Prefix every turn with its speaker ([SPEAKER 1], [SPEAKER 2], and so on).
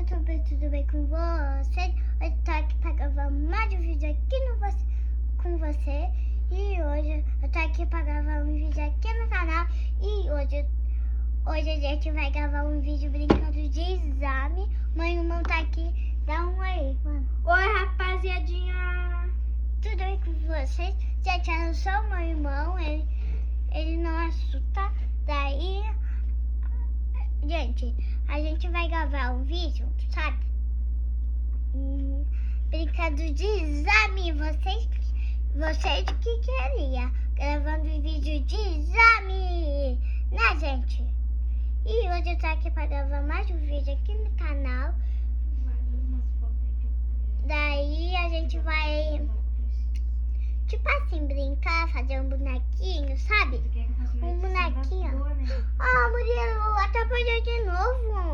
[SPEAKER 1] YouTube, tudo bem com você? Hoje tô aqui pra gravar mais um vídeo aqui com você. E hoje eu tô aqui pra gravar um vídeo aqui no canal. E hoje a gente vai gravar um vídeo brincando de exame. Meu irmão tá aqui, dá um oi, mano.
[SPEAKER 2] Oi, rapaziadinha!
[SPEAKER 1] Tudo bem com vocês? Gente, eu sou meu irmão, ele não assusta. Daí, gente, a gente vai gravar um vídeo, sabe? Brincando de exame, vocês que queriam. Gravando um vídeo de exame, né, gente? E hoje eu tô aqui pra gravar mais um vídeo aqui no canal. Daí a gente vai, tipo assim, brincar, fazer um bonequinho, sabe? Um bonequinho. Murilo, atrapalhou de novo.